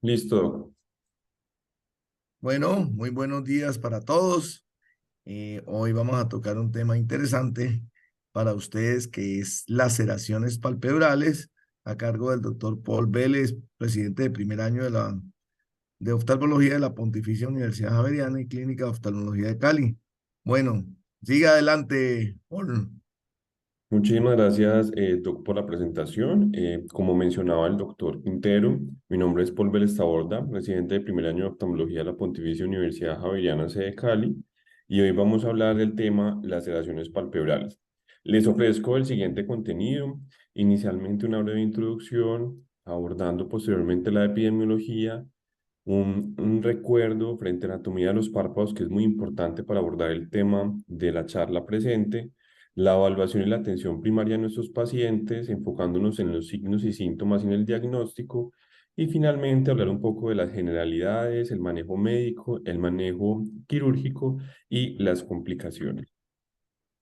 Listo. Bueno, muy buenos días para todos. Hoy vamos a tocar un tema interesante para ustedes que es laceraciones palpebrales a cargo del doctor Paul Vélez, presidente de primer año de oftalmología de la Pontificia Universidad Javeriana y Clínica de Oftalmología de Cali. Bueno, siga adelante, Paul. Muchísimas gracias, Doc, por la presentación. Como mencionaba el doctor Quintero, mi nombre es Paul Vélez Taborda, residente de primer año de oftalmología de la Pontificia Universidad Javeriana sede Cali, y hoy vamos a hablar del tema laceraciones palpebrales. Les ofrezco el siguiente contenido: inicialmente una breve introducción, abordando posteriormente la epidemiología, un recuerdo frente a anatomía de los párpados, que es muy importante para abordar el tema de la charla presente, la evaluación y la atención primaria de nuestros pacientes, enfocándonos en los signos y síntomas y en el diagnóstico, y finalmente hablar un poco de las generalidades, el manejo médico, el manejo quirúrgico y las complicaciones.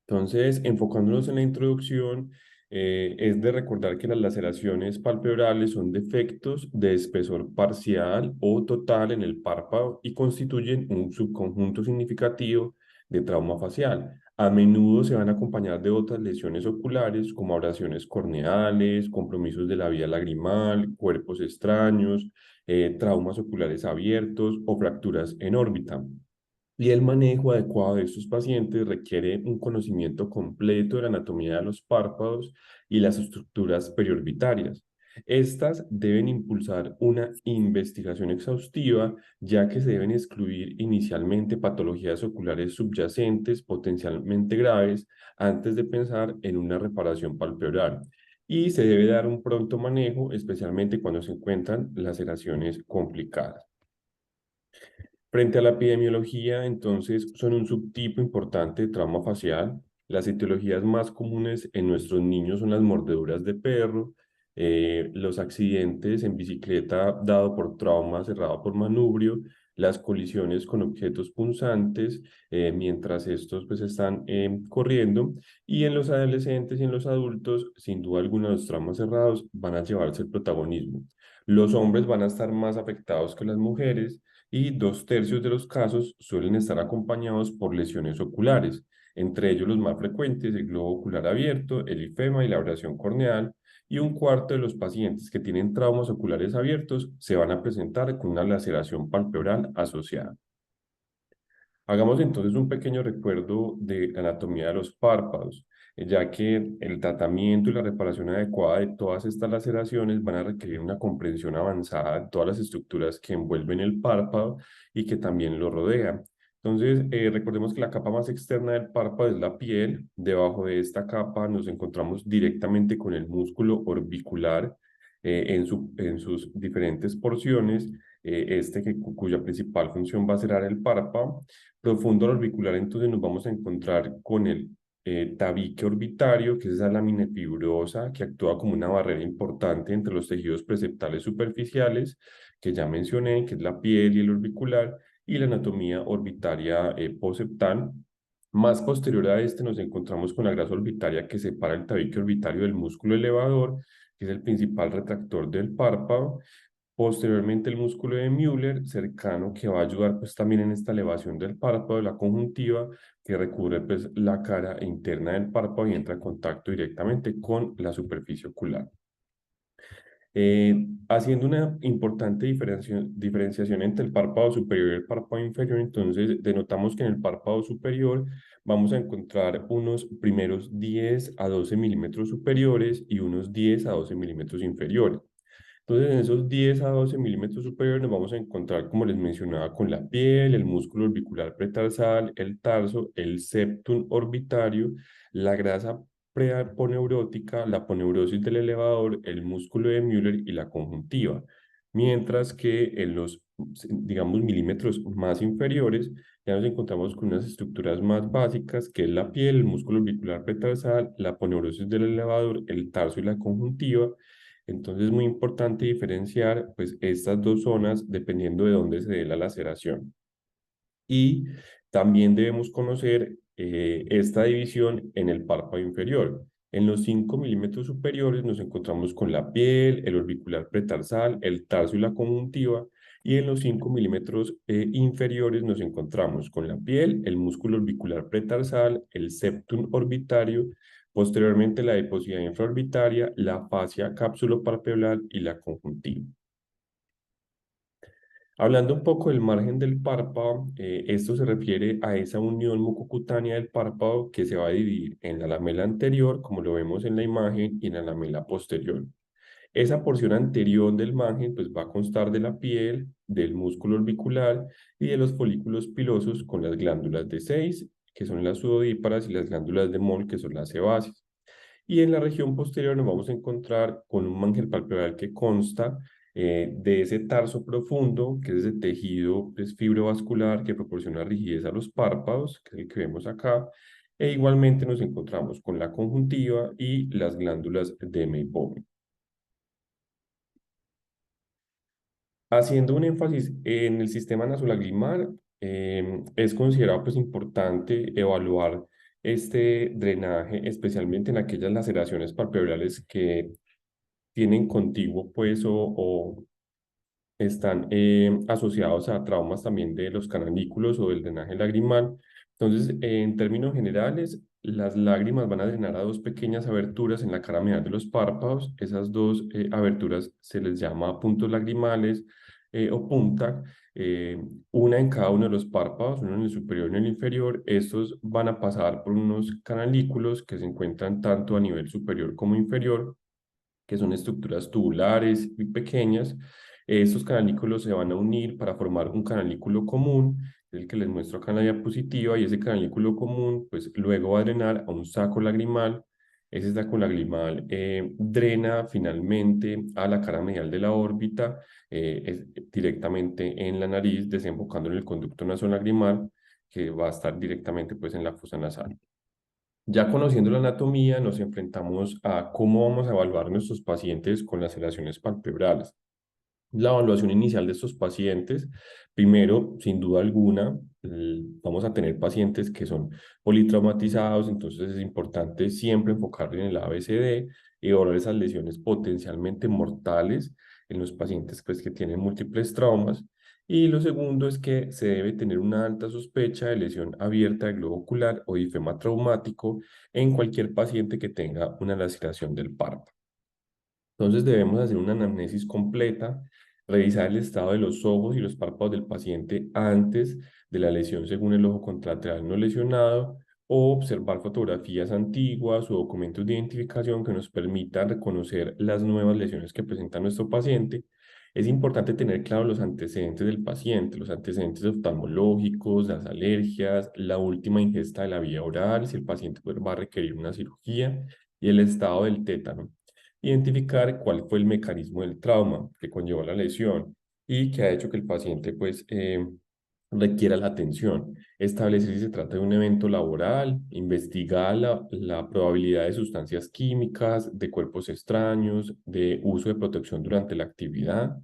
Entonces, enfocándonos en la introducción, es de recordar que las laceraciones palpebrales son defectos de espesor parcial o total en el párpado y constituyen un subconjunto significativo de trauma facial. A menudo se van a acompañar de otras lesiones oculares como abrasiones corneales, compromisos de la vía lagrimal, cuerpos extraños, traumas oculares abiertos o fracturas en órbita. Y el manejo adecuado de estos pacientes requiere un conocimiento completo de la anatomía de los párpados y las estructuras periorbitarias. Estas deben impulsar una investigación exhaustiva, ya que se deben excluir inicialmente patologías oculares subyacentes potencialmente graves antes de pensar en una reparación palpebral. Y se debe dar un pronto manejo, especialmente cuando se encuentran laceraciones complicadas. Frente a la epidemiología, entonces, son un subtipo importante de trauma facial. Las etiologías más comunes en nuestros niños son las mordeduras de perro, los accidentes en bicicleta dado por trauma cerrado por manubrio, las colisiones con objetos punzantes mientras estos pues están corriendo, y en los adolescentes y en los adultos, sin duda alguna, los traumas cerrados van a llevarse el protagonismo. Los hombres van a estar más afectados que las mujeres y 2/3 de los casos suelen estar acompañados por lesiones oculares, entre ellos los más frecuentes, el globo ocular abierto, el ifema y la abrasión corneal, y 1/4 de los pacientes que tienen traumas oculares abiertos se van a presentar con una laceración palpebral asociada. Hagamos entonces un pequeño recuerdo de la anatomía de los párpados, ya que el tratamiento y la reparación adecuada de todas estas laceraciones van a requerir una comprensión avanzada de todas las estructuras que envuelven el párpado y que también lo rodean. Entonces, recordemos que la capa más externa del párpado es la piel. Debajo de esta capa nos encontramos directamente con el músculo orbicular en sus diferentes porciones, cuya principal función va a ser el párpado. Profundo al orbicular, entonces nos vamos a encontrar con el tabique orbitario, que es esa lámina fibrosa que actúa como una barrera importante entre los tejidos preceptales superficiales, que ya mencioné, que es la piel y el orbicular, y la anatomía orbitaria poseptal. Más posterior a este nos encontramos con la grasa orbitaria que separa el tabique orbitario del músculo elevador, que es el principal retractor del párpado. Posteriormente el músculo de Müller, cercano, que va a ayudar pues también en esta elevación del párpado, de la conjuntiva, que recubre pues la cara interna del párpado y entra en contacto directamente con la superficie ocular. Haciendo una importante diferenciación entre el párpado superior y el párpado inferior, entonces denotamos que en el párpado superior vamos a encontrar unos primeros 10 a 12 milímetros superiores y unos 10 a 12 milímetros inferiores. Entonces, en esos 10 a 12 milímetros superiores nos vamos a encontrar, como les mencionaba, con la piel, el músculo orbicular pretarsal, el tarso, el septum orbitario, la grasa preaponeurótica, la poneurosis del elevador, el músculo de Müller y la conjuntiva. Mientras que en los, digamos, milímetros más inferiores, ya nos encontramos con unas estructuras más básicas, que es la piel, el músculo orbicular pretarsal, la poneurosis del elevador, el tarso y la conjuntiva. Entonces es muy importante diferenciar pues estas dos zonas dependiendo de dónde se dé la laceración. Y también debemos conocer esta división en el párpado inferior. En los 5 milímetros superiores nos encontramos con la piel, el orbicular pretarsal, el tarso y la conjuntiva, y en los 5 milímetros inferiores nos encontramos con la piel, el músculo orbicular pretarsal, el septum orbitario, posteriormente la adiposidad infraorbitaria, la fascia cápsulo-palpebral y la conjuntiva. Hablando un poco del margen del párpado, esto se refiere a esa unión mucocutánea del párpado que se va a dividir en la lamela anterior, como lo vemos en la imagen, y en la lamela posterior. Esa porción anterior del margen pues, va a constar de la piel, del músculo orbicular y de los folículos pilosos con las glándulas de Seyss, que son las sudodíparas, y las glándulas de Moll, que son las sebáceas. Y en la región posterior nos vamos a encontrar con un margen palpebral que consta de ese tarso profundo, que es ese tejido pues, fibrovascular que proporciona rigidez a los párpados, que es el que vemos acá, e igualmente nos encontramos con la conjuntiva y las glándulas de Meibomian. Haciendo un énfasis en el sistema nasolagrimal, es considerado pues, importante evaluar este drenaje, especialmente en aquellas laceraciones palpebrales que tienen contiguo pues, o están asociados a traumas también de los canalículos o del drenaje lagrimal. Entonces, en términos generales, las lágrimas van a drenar a dos pequeñas aberturas en la cara medial de los párpados. Esas dos aberturas se les llama puntos lagrimales o punta, eh, una en cada uno de los párpados, uno en el superior y en el inferior. Estos van a pasar por unos canalículos que se encuentran tanto a nivel superior como inferior, que son estructuras tubulares y pequeñas. Estos canalículos se van a unir para formar un canalículo común, el que les muestro acá en la diapositiva, y ese canalículo común, pues luego va a drenar a un saco lagrimal. Ese saco lagrimal drena finalmente a la cara medial de la órbita, directamente en la nariz, desembocando en el conducto nasolagrimal, que va a estar directamente pues, en la fosa nasal. Ya conociendo la anatomía, nos enfrentamos a cómo vamos a evaluar nuestros pacientes con laceraciones palpebrales. La evaluación inicial de estos pacientes, primero, sin duda alguna, vamos a tener pacientes que son politraumatizados, entonces es importante siempre enfocar en el ABCD y evaluar esas lesiones potencialmente mortales en los pacientes pues, que tienen múltiples traumas. Y lo segundo es que se debe tener una alta sospecha de lesión abierta del globo ocular o ifema traumático en cualquier paciente que tenga una laceración del párpado. Entonces debemos hacer una anamnesis completa, revisar el estado de los ojos y los párpados del paciente antes de la lesión según el ojo contralateral no lesionado, o observar fotografías antiguas o documentos de identificación que nos permitan reconocer las nuevas lesiones que presenta nuestro paciente. Es importante tener claro los antecedentes del paciente, los antecedentes oftalmológicos, las alergias, la última ingesta de la vía oral, si el paciente pues, va a requerir una cirugía, y el estado del tétano. Identificar cuál fue el mecanismo del trauma que conllevó la lesión y que ha hecho que el paciente pues requiera la atención. Establecer si se trata de un evento laboral, investigar la probabilidad de sustancias químicas, de cuerpos extraños, de uso de protección durante la actividad.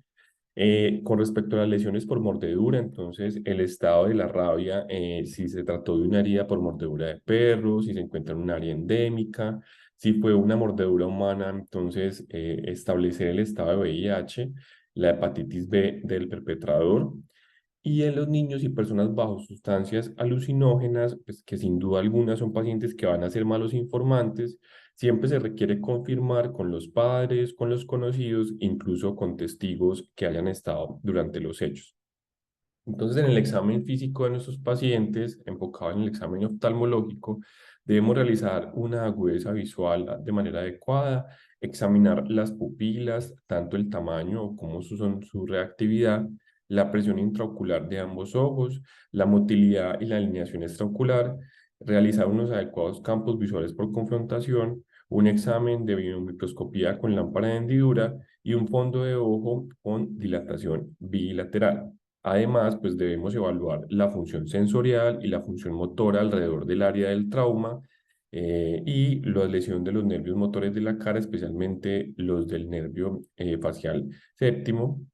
Con respecto a las lesiones por mordedura, entonces el estado de la rabia, si se trató de una herida por mordedura de perro, si se encuentra en un área endémica, si fue una mordedura humana, entonces establecer el estado de VIH, la hepatitis B del perpetrador. Y en los niños y personas bajo sustancias alucinógenas, pues que sin duda alguna son pacientes que van a ser malos informantes, siempre se requiere confirmar con los padres, con los conocidos, incluso con testigos que hayan estado durante los hechos. Entonces, en el examen físico de nuestros pacientes, enfocado en el examen oftalmológico, debemos realizar una agudeza visual de manera adecuada, examinar las pupilas, tanto el tamaño como su reactividad, la presión intraocular de ambos ojos, la motilidad y la alineación extraocular, realizar unos adecuados campos visuales por confrontación, un examen de biomicroscopía con lámpara de hendidura y un fondo de ojo con dilatación bilateral. Además, pues debemos evaluar la función sensorial y la función motora alrededor del área del trauma, y la lesión de los nervios motores de la cara, especialmente los del nervio facial séptimo,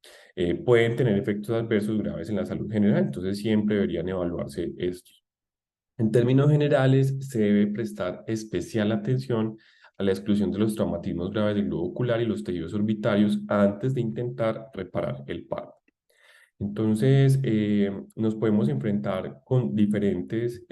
pueden tener efectos adversos graves en la salud general, entonces siempre deberían evaluarse estos. En términos generales, se debe prestar especial atención a la exclusión de los traumatismos graves del globo ocular y los tejidos orbitarios antes de intentar reparar el párpado. Entonces, nos podemos enfrentar con diferentes,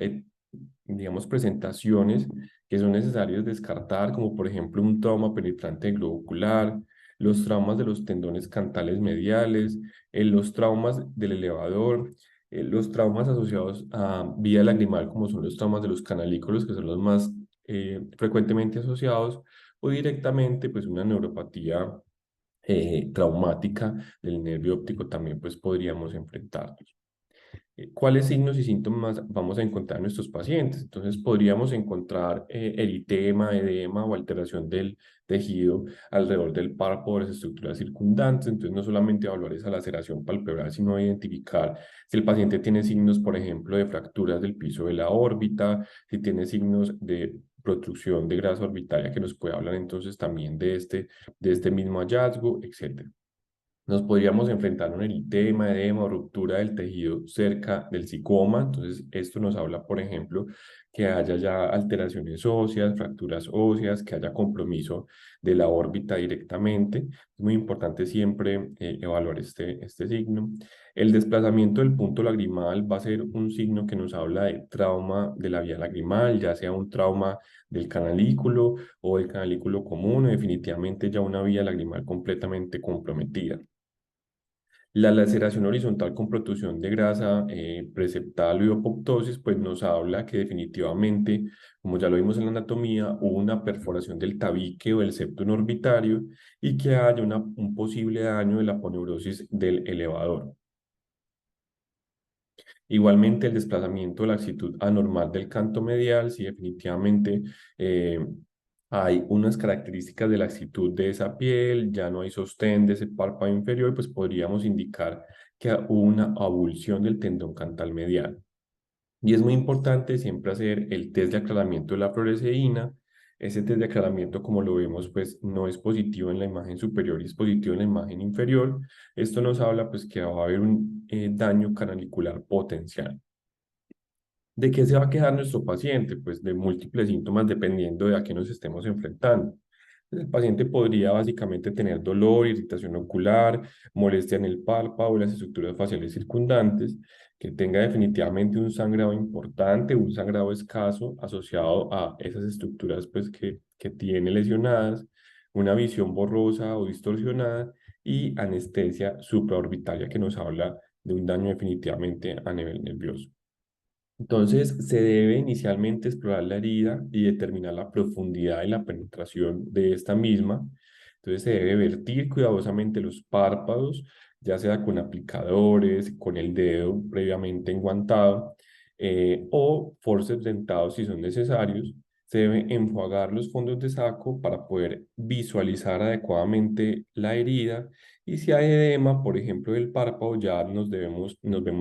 digamos, presentaciones que son necesarias descartar, como por ejemplo un trauma penetrante del globo ocular, los traumas de los tendones cantales mediales, los traumas del elevador, los traumas asociados a vía lagrimal, como son los traumas de los canalículos, que son los más frecuentemente asociados, o directamente, pues, una neuropatía traumática del nervio óptico también pues podríamos enfrentarnos. ¿Cuáles signos y síntomas vamos a encontrar en nuestros pacientes? Entonces podríamos encontrar eritema, edema o alteración del tejido alrededor del párpado o las estructuras circundantes. Entonces no solamente evaluar esa laceración palpebral, sino identificar si el paciente tiene signos, por ejemplo, de fracturas del piso de la órbita, si tiene signos de protrusión de grasa orbitaria que nos puede hablar entonces también de este mismo hallazgo, etcétera. Nos podríamos enfrentar a un eritema, edema o ruptura del tejido cerca del psicoma. Entonces, esto nos habla, por ejemplo, que haya ya alteraciones óseas, fracturas óseas, que haya compromiso de la órbita directamente. Es muy importante siempre evaluar este signo. El desplazamiento del punto lagrimal va a ser un signo que nos habla de trauma de la vía lagrimal, ya sea un trauma del canalículo o del canalículo común, o definitivamente ya una vía lagrimal completamente comprometida. La laceración horizontal con protrusión de grasa preseptal o apoptosis, pues nos habla que definitivamente, como ya lo vimos en la anatomía, hubo una perforación del tabique o del septum orbitario y que haya un posible daño de la aponeurosis del elevador. Igualmente, el desplazamiento de la actitud anormal del canto medial, si definitivamente eh, hay unas características de la actitud de esa piel, ya no hay sostén de ese párpado inferior, pues podríamos indicar que hubo una avulsión del tendón cantal medial. Y es muy importante siempre hacer el test de aclaramiento de la fluoresceína. Ese test de aclaramiento, como lo vemos, pues no es positivo en la imagen superior y es positivo en la imagen inferior. Esto nos habla pues que va a haber un daño canalicular potencial. ¿De qué se va a quejar nuestro paciente? Pues de múltiples síntomas dependiendo de a qué nos estemos enfrentando. El paciente podría básicamente tener dolor, irritación ocular, molestia en el párpado o las estructuras faciales circundantes, que tenga definitivamente un sangrado importante, un sangrado escaso asociado a esas estructuras pues, que tiene lesionadas, una visión borrosa o distorsionada y anestesia supraorbitaria que nos habla de un daño definitivamente a nivel nervioso. Entonces, se debe inicialmente explorar la herida y determinar la profundidad y la penetración de esta misma. Entonces, se debe vertir cuidadosamente los párpados, ya sea con aplicadores, con el dedo previamente enguantado, o forceps dentados si son necesarios. Se debe enjuagar los fondos de saco para poder visualizar adecuadamente la herida y si hay edema, por ejemplo, del párpado, ya nos vemos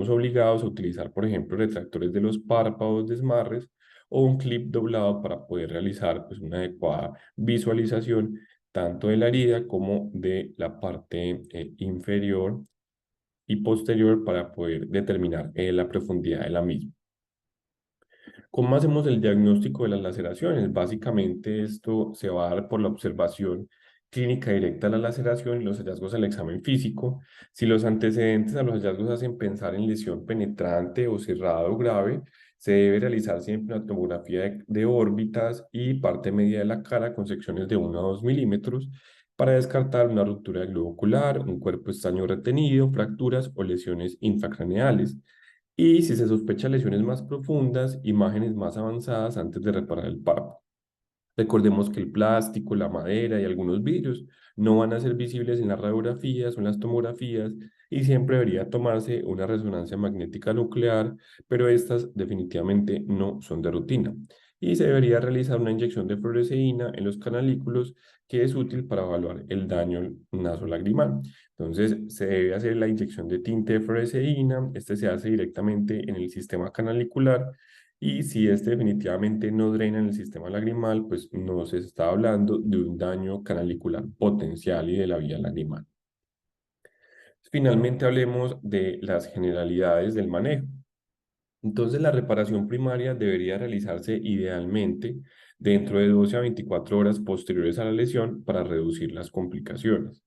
obligados a utilizar, por ejemplo, retractores de los párpados, desmarres o un clip doblado para poder realizar pues, una adecuada visualización tanto de la herida como de la parte inferior y posterior para poder determinar la profundidad de la misma. ¿Cómo hacemos el diagnóstico de las laceraciones? Básicamente esto se va a dar por la observación clínica directa de la laceración y los hallazgos al examen físico. Si los antecedentes a los hallazgos hacen pensar en lesión penetrante o cerrado grave, se debe realizar siempre una tomografía de órbitas y parte media de la cara con secciones de 1 a 2 milímetros para descartar una ruptura del globo ocular, un cuerpo estaño retenido, fracturas o lesiones intracraneales. Y si se sospecha lesiones más profundas, imágenes más avanzadas antes de reparar el párpado. Recordemos que el plástico, la madera y algunos vidrios no van a ser visibles en las radiografías o en las tomografías y siempre debería tomarse una resonancia magnética nuclear, pero estas definitivamente no son de rutina. Y se debería realizar una inyección de fluoresceína en los canalículos que es útil para evaluar el daño nasolagrimal. Entonces, se debe hacer la inyección de tinte de fluoresceína. Este se hace directamente en el sistema canalicular y si este definitivamente no drena en el sistema lagrimal, pues no se está hablando de un daño canalicular potencial y de la vía lagrimal. Finalmente hablemos de las generalidades del manejo. Entonces la reparación primaria debería realizarse idealmente dentro de 12 a 24 horas posteriores a la lesión para reducir las complicaciones.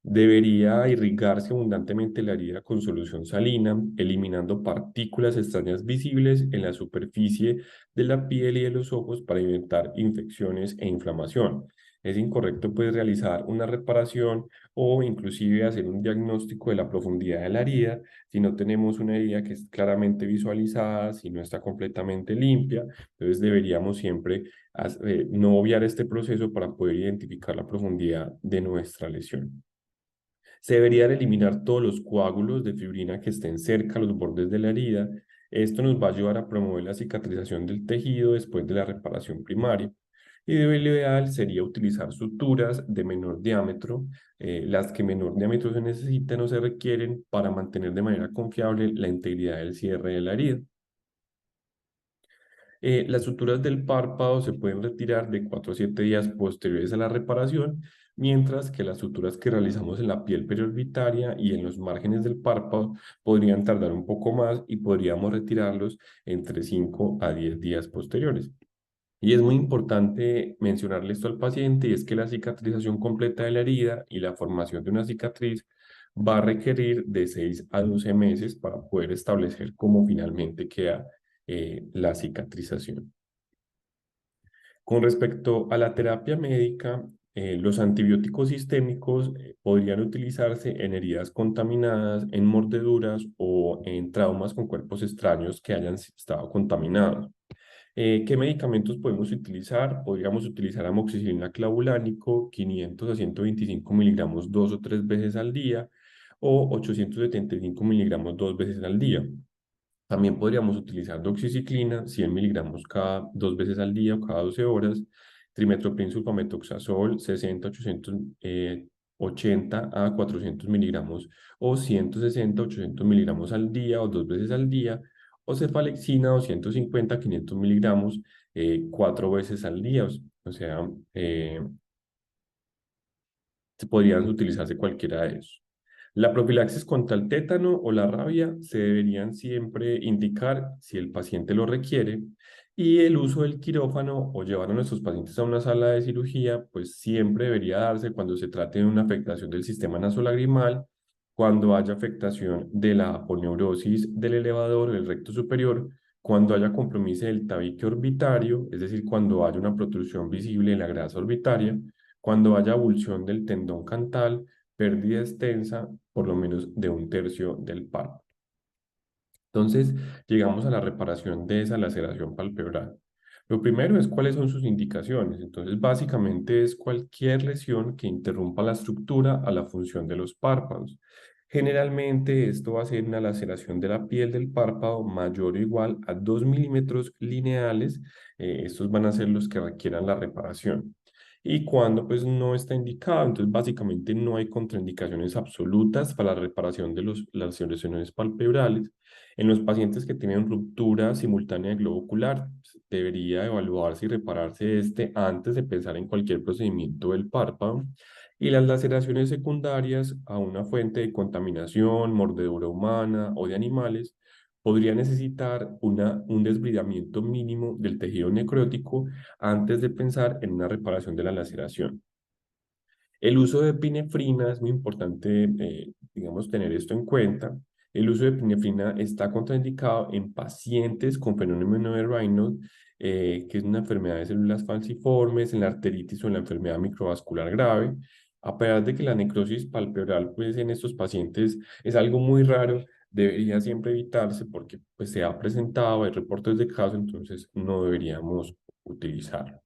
Debería irrigarse abundantemente la herida con solución salina, eliminando partículas extrañas visibles en la superficie de la piel y de los ojos para evitar infecciones e inflamación. Es incorrecto pues realizar una reparación o inclusive hacer un diagnóstico de la profundidad de la herida si no tenemos una herida que es claramente visualizada, si no está completamente limpia. Entonces deberíamos siempre no obviar este proceso para poder identificar la profundidad de nuestra lesión. Se deberían eliminar todos los coágulos de fibrina que estén cerca a los bordes de la herida. Esto nos va a ayudar a promover la cicatrización del tejido después de la reparación primaria. Y lo ideal sería utilizar suturas de menor diámetro, las que menor diámetro se necesitan o se requieren para mantener de manera confiable la integridad del cierre de la herida. Las suturas del párpado se pueden retirar de 4 a 7 días posteriores a la reparación, mientras que las suturas que realizamos en la piel periorbitaria y en los márgenes del párpado podrían tardar un poco más y podríamos retirarlos entre 5 a 10 días posteriores. Y es muy importante mencionarle esto al paciente, y es que la cicatrización completa de la herida y la formación de una cicatriz va a requerir de 6 a 12 meses para poder establecer cómo finalmente queda la cicatrización. Con respecto a la terapia médica, los antibióticos sistémicos podrían utilizarse en heridas contaminadas, en mordeduras o en traumas con cuerpos extraños que hayan estado contaminados. ¿Qué medicamentos podemos utilizar? Podríamos utilizar amoxicilina clavulánico, 500 a 125 miligramos 2 o 3 veces al día, o 875 miligramos 2 veces al día. También podríamos utilizar doxiciclina, 100 miligramos cada 2 veces al día o cada 12 horas, trimethoprim sulfametoxazol, 60 80 a 400 miligramos o 160 800 miligramos al día o 2 veces al día, o cefalexina 250 a 500 miligramos 4 veces al día. O sea, podrían utilizarse cualquiera de esos. La profilaxis contra el tétano o la rabia se deberían siempre indicar si el paciente lo requiere, y el uso del quirófano o llevar a nuestros pacientes a una sala de cirugía, pues siempre debería darse cuando se trate de una afectación del sistema nasolagrimal, cuando haya afectación de la aponeurosis del elevador o del recto superior, cuando haya compromiso del tabique orbitario, es decir, cuando haya una protrusión visible en la grasa orbitaria, cuando haya abulsión del tendón cantal, pérdida extensa, por lo menos de 1/3 del párpado. Entonces, llegamos a la reparación de esa laceración palpebral. Lo primero es cuáles son sus indicaciones. Entonces, básicamente es cualquier lesión que interrumpa la estructura a la función de los párpados. Generalmente, esto va a ser una laceración de la piel del párpado mayor o igual a 2 milímetros lineales. Estos van a ser los que requieran la reparación. Y cuando pues no está indicado, entonces básicamente no hay contraindicaciones absolutas para la reparación de las lesiones palpebrales. En los pacientes que tienen ruptura simultánea del globo ocular, debería evaluarse y repararse este antes de pensar en cualquier procedimiento del párpado. Y las laceraciones secundarias a una fuente de contaminación, mordedura humana o de animales, podría necesitar un desbridamiento mínimo del tejido necrótico antes de pensar en una reparación de la laceración. El uso de epinefrina es muy importante, digamos, tener esto en cuenta. El uso de epinefrina está contraindicado en pacientes con fenómeno de Raynaud, que es una enfermedad de células falciformes, en la arteritis o en la enfermedad microvascular grave. A pesar de que la necrosis palpebral, pues, en estos pacientes es algo muy raro, debería siempre evitarse porque, pues, se ha presentado, hay reportes de casos, entonces no deberíamos utilizarlo.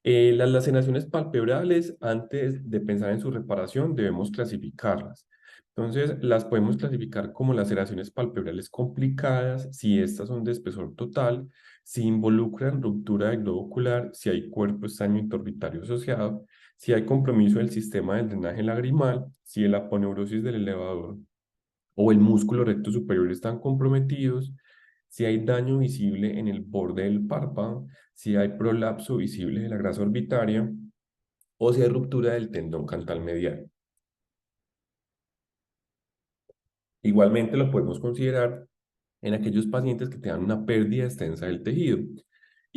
Las laceraciones palpebrales, antes de pensar en su reparación, debemos clasificarlas. Entonces, las podemos clasificar como laceraciones palpebrales complicadas, si estas son de espesor total, si involucran ruptura del globo ocular, si hay cuerpo estaño interorbitario asociado, si hay compromiso del sistema del drenaje lagrimal, si el aponeurosis del elevador o el músculo recto superior están comprometidos, si hay daño visible en el borde del párpado, si hay prolapso visible de la grasa orbitaria o si hay ruptura del tendón cantal medial. Igualmente lo podemos considerar en aquellos pacientes que tengan una pérdida extensa del tejido.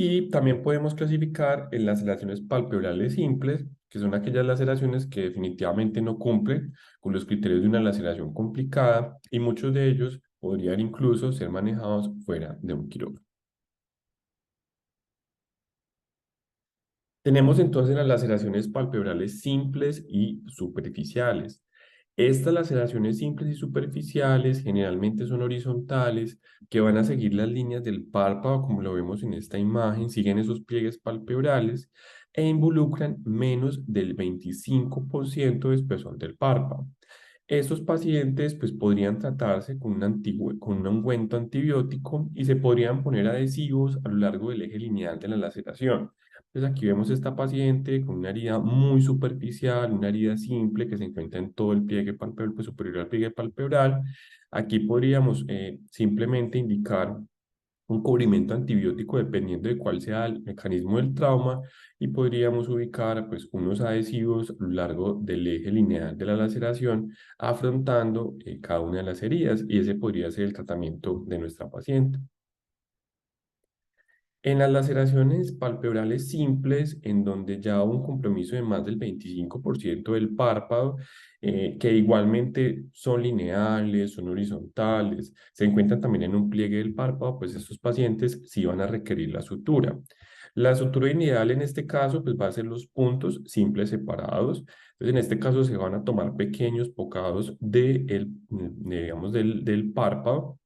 Y también podemos clasificar en las laceraciones palpebrales simples, que son aquellas laceraciones que definitivamente no cumplen con los criterios de una laceración complicada y muchos de ellos podrían incluso ser manejados fuera de un quirófano. Tenemos entonces las laceraciones palpebrales simples y superficiales. Estas laceraciones simples y superficiales generalmente son horizontales, que van a seguir las líneas del párpado, como lo vemos en esta imagen, siguen esos pliegues palpebrales e involucran menos del 25% de espesor del párpado. Estos pacientes pues podrían tratarse con con un ungüento antibiótico y se podrían poner adhesivos a lo largo del eje lineal de la laceración. Entonces aquí vemos esta paciente con una herida muy superficial, una herida simple que se encuentra en todo el pliegue palpebral, pues, superior al pliegue palpebral. Aquí podríamos simplemente indicar un cubrimiento antibiótico dependiendo de cuál sea el mecanismo del trauma y podríamos ubicar pues unos adhesivos a lo largo del eje lineal de la laceración afrontando cada una de las heridas y ese podría ser el tratamiento de nuestra paciente. En las laceraciones palpebrales simples, en donde ya hubo un compromiso de más del 25% del párpado, que igualmente son lineales, son horizontales, se encuentran también en un pliegue del párpado, pues estos pacientes sí van a requerir la sutura. La sutura ideal en este caso, pues va a ser los puntos simples separados. Entonces, en este caso se van a tomar pequeños bocados digamos, del párpado,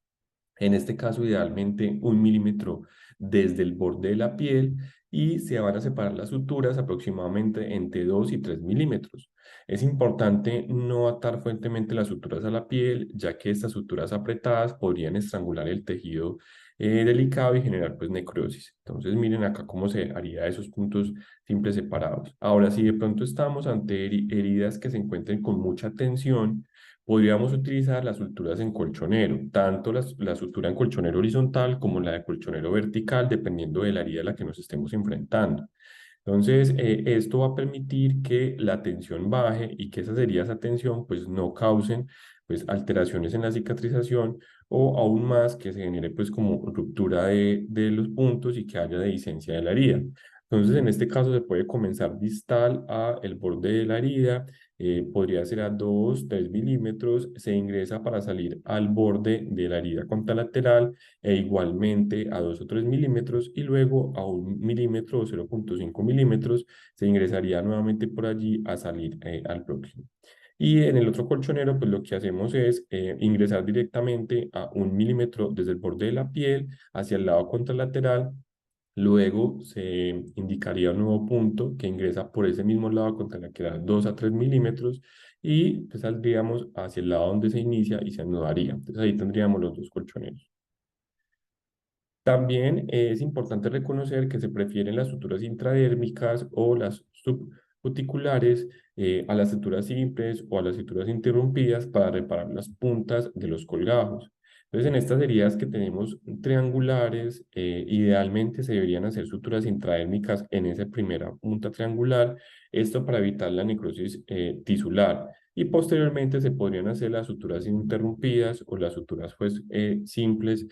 en este caso idealmente 1 milímetro desde el borde de la piel y se van a separar las suturas aproximadamente entre 2 y 3 milímetros. Es importante no atar fuertemente las suturas a la piel, ya que estas suturas apretadas podrían estrangular el tejido delicado y generar pues necrosis. Entonces miren acá cómo se haría esos puntos simples separados. Ahora, si de pronto estamos ante heridas que se encuentren con mucha tensión, podríamos utilizar las suturas en colchonero, tanto la sutura en colchonero horizontal como la de colchonero vertical, dependiendo de la herida a la que nos estemos enfrentando. Entonces, esto va a permitir que la tensión baje y que esas heridas a tensión pues no causen pues alteraciones en la cicatrización o aún más que se genere pues como ruptura de los puntos y que haya dehiscencia de la herida. Entonces, en este caso se puede comenzar distal a el borde de la herida, podría ser a 2, 3 milímetros, se ingresa para salir al borde de la herida contralateral e igualmente a 2 o 3 milímetros y luego a 1 milímetro o 0,5 milímetros se ingresaría nuevamente por allí a salir al próximo. Y en el otro colchonero, pues lo que hacemos es ingresar directamente a 1 milímetro desde el borde de la piel hacia el lado contralateral. Luego se indicaría un nuevo punto que ingresa por ese mismo lado contralateral 2 a 3 milímetros y pues, saldríamos hacia el lado donde se inicia y se anudaría. Entonces ahí tendríamos los dos colchoneros. También es importante reconocer que se prefieren las suturas intradérmicas o las subcuticulares a las suturas simples o a las suturas interrumpidas para reparar las puntas de los colgajos. Entonces, en estas heridas que tenemos triangulares, idealmente se deberían hacer suturas intradérmicas en esa primera punta triangular, esto para evitar la necrosis tisular. Y posteriormente se podrían hacer las suturas interrumpidas o las suturas pues, simples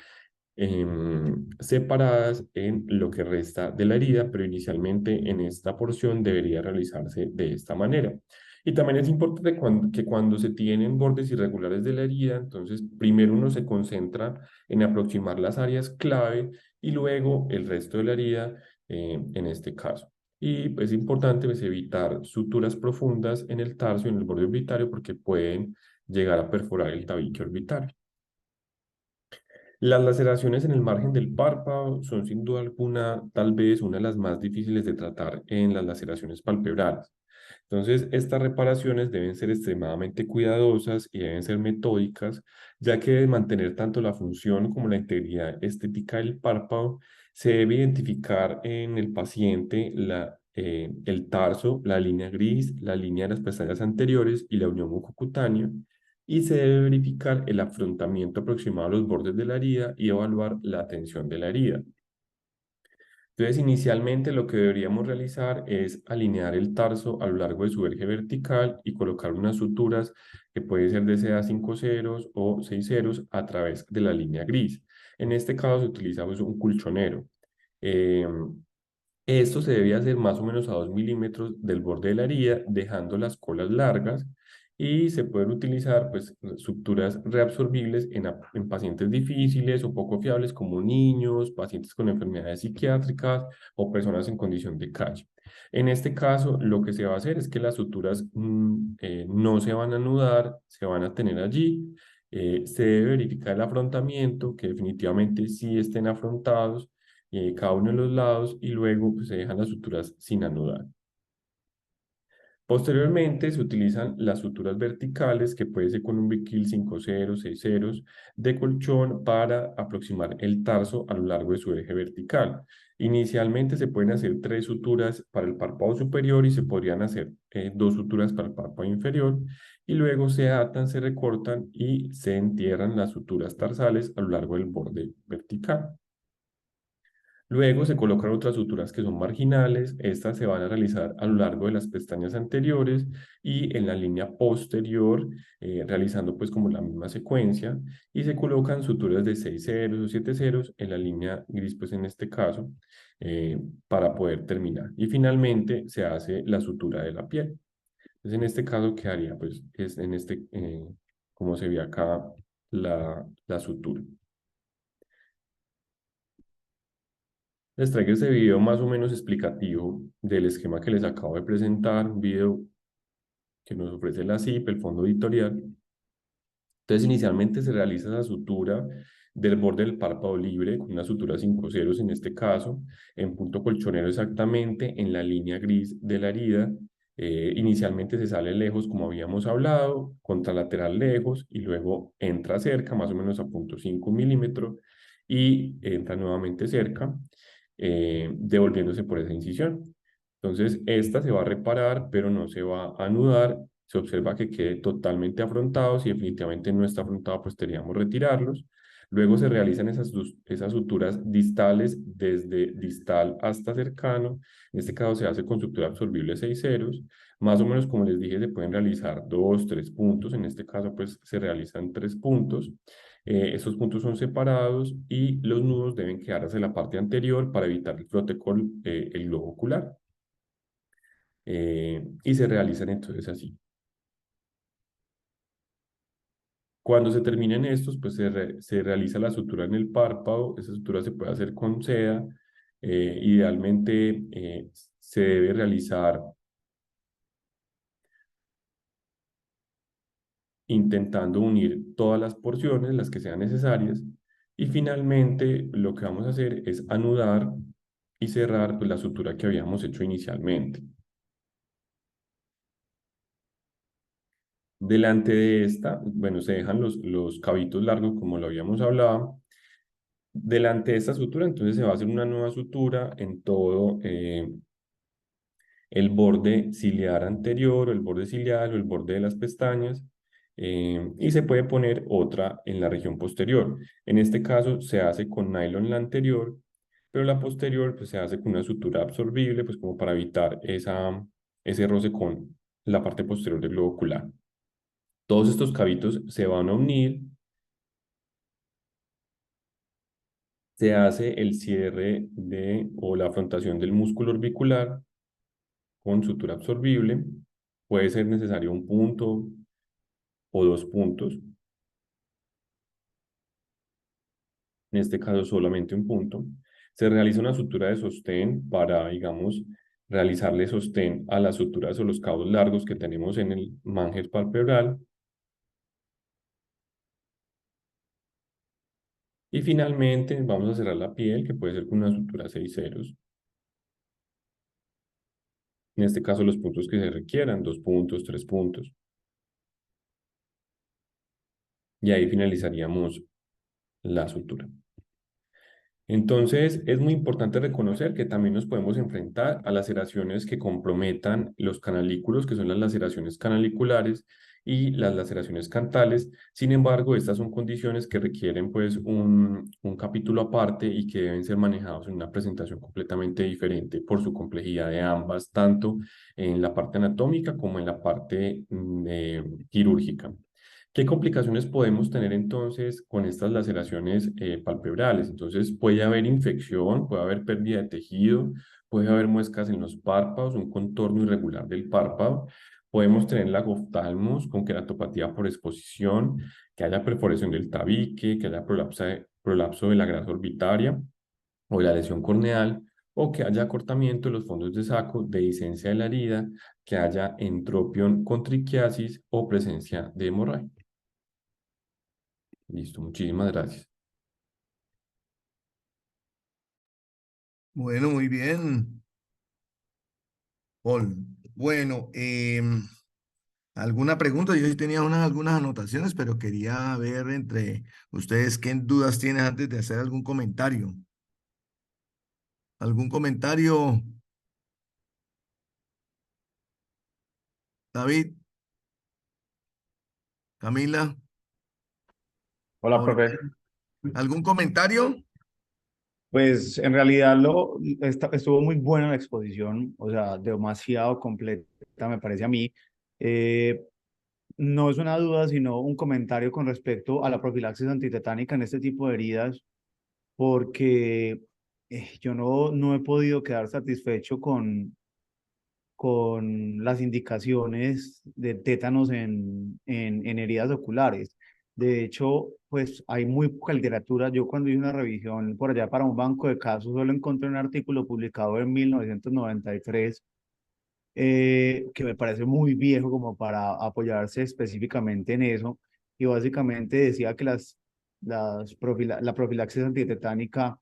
separadas en lo que resta de la herida, pero inicialmente en esta porción debería realizarse de esta manera. Y también es importante que cuando se tienen bordes irregulares de la herida, entonces primero uno se concentra en aproximar las áreas clave y luego el resto de la herida en este caso. Y es importante pues, evitar suturas profundas en el tarso y en el borde orbitario porque pueden llegar a perforar el tabique orbitario. Las laceraciones en el margen del párpado son sin duda alguna, tal vez una de las más difíciles de tratar en las laceraciones palpebrales. Entonces, estas reparaciones deben ser extremadamente cuidadosas y deben ser metódicas, ya que deben mantener tanto la función como la integridad estética del párpado. Se debe identificar en el paciente el tarso, la línea gris, la línea de las pestañas anteriores y la unión mucocutánea y se debe verificar el afrontamiento aproximado a los bordes de la herida y evaluar la tensión de la herida. Entonces, inicialmente lo que deberíamos realizar es alinear el tarso a lo largo de su eje vertical y colocar unas suturas que pueden ser de sea 5 ceros o 6 ceros a través de la línea gris. En este caso se utiliza pues, un colchonero. Eh, Esto se debe hacer más o menos a 2 milímetros del borde de la herida, dejando las colas largas y se pueden utilizar pues, suturas reabsorbibles en pacientes difíciles o poco fiables como niños, pacientes con enfermedades psiquiátricas o personas en condición de calle. En este caso, lo que se va a hacer es que las suturas no se van a anudar, se van a tener allí. Se debe verificar el afrontamiento, que definitivamente sí estén afrontados cada uno de los lados y luego pues, se dejan las suturas sin anudar. Posteriormente se utilizan las suturas verticales, que puede ser con un biquil 5 ceros, 6 ceros de colchón para aproximar el tarso a lo largo de su eje vertical. Inicialmente se pueden hacer 3 suturas para el párpado superior y se podrían hacer 2 suturas para el párpado inferior y luego se atan, se recortan y se entierran las suturas tarsales a lo largo del borde vertical. Luego se colocan otras suturas que son marginales. Estas se van a realizar a lo largo de las pestañas anteriores y en la línea posterior, realizando pues como la misma secuencia. Y se colocan suturas de 6 ceros o 7 ceros en la línea gris, pues en este caso, eh, para poder terminar. Y finalmente se hace la sutura de la piel. Entonces en este caso quedaría pues es en este, como se ve acá, la sutura. Les traigo este video más o menos explicativo del esquema que les acabo de presentar, un video que nos ofrece la CIP, el Fondo Editorial. Entonces, inicialmente se realiza la sutura del borde del párpado libre, con una sutura 5 ceros en este caso, en punto colchonero exactamente, en la línea gris de la herida. Inicialmente se sale lejos, como habíamos hablado, contralateral lejos, y luego entra cerca, más o menos a 0.5 milímetros, y entra nuevamente cerca, devolviéndose por esa incisión. Entonces, esta se va a reparar, pero no se va a anudar. Se observa que quede totalmente afrontado. Si definitivamente no está afrontado, pues deberíamos retirarlos. Luego se realizan esas suturas distales desde distal hasta cercano. En este caso se hace con sutura absorbible 6 ceros. Más o menos, como les dije, se pueden realizar 2, 3 puntos. En este caso, pues se realizan 3 puntos. Esos puntos son separados y los nudos deben quedar hacia la parte anterior para evitar el frote con el globo ocular. Y se realizan entonces así. Cuando se terminen estos, pues se realiza la sutura en el párpado. Esa sutura se puede hacer con seda. Idealmente se debe realizar intentando unir todas las porciones, las que sean necesarias. Y finalmente lo que vamos a hacer es anudar y cerrar pues, la sutura que habíamos hecho inicialmente. Delante de esta, bueno, se dejan los cabitos largos como lo habíamos hablado. Delante de esta sutura, entonces se va a hacer una nueva sutura en todo el borde ciliar anterior, o el borde ciliar, o el borde de las pestañas, y se puede poner otra en la región posterior. En este caso se hace con nylon la anterior, pero la posterior pues, se hace con una sutura absorbible, pues como para evitar ese roce con la parte posterior del globo ocular. Todos estos cabitos se van a unir. Se hace el cierre o la afrontación del músculo orbicular con sutura absorbible. Puede ser necesario un punto o 2 puntos. En este caso solamente un punto. Se realiza una sutura de sostén para, digamos, realizarle sostén a las suturas o los cabos largos que tenemos en el mánger palpebral. Y finalmente vamos a cerrar la piel, que puede ser con una sutura 6 ceros. En este caso los puntos que se requieran, 2 puntos, 3 puntos. Y ahí finalizaríamos la sutura. Entonces, es muy importante reconocer que también nos podemos enfrentar a laceraciones que comprometan los canalículos, que son las laceraciones canaliculares y las laceraciones cantales. Sin embargo, estas son condiciones que requieren pues un capítulo aparte y que deben ser manejados en una presentación completamente diferente por su complejidad de ambas, tanto en la parte anatómica como en la parte quirúrgica. ¿Qué complicaciones podemos tener entonces con estas laceraciones palpebrales? Entonces puede haber infección, puede haber pérdida de tejido, puede haber muescas en los párpados, un contorno irregular del párpado. Podemos tener lagoftalmos con queratopatía por exposición, que haya perforación del tabique, que haya prolapso de la grasa orbitaria o de la lesión corneal, o que haya acortamiento de los fondos de saco, dehiscencia de la herida, que haya entropión con triquiasis o presencia de hemorragia. Listo, muchísimas gracias. Bueno, muy bien, Paul. Bueno, ¿alguna pregunta? Yo sí tenía algunas anotaciones, pero quería ver entre ustedes qué dudas tienen antes de hacer algún comentario. ¿Algún comentario, David, Camila, Hola, Paul? profe. ¿Algún comentario? Pues en realidad estuvo muy buena la exposición, o sea, demasiado completa me parece a mí. Eh, no es una duda, sino un comentario con respecto a la profilaxis antitetánica en este tipo de heridas, porque yo no he podido quedar satisfecho con las indicaciones de tétanos en heridas oculares. De hecho, pues hay muy poca literatura. Yo cuando hice una revisión por allá para un banco de casos, solo encontré un artículo publicado en 1993 que me parece muy viejo como para apoyarse específicamente en eso. Y básicamente decía que la profilaxis antitetánica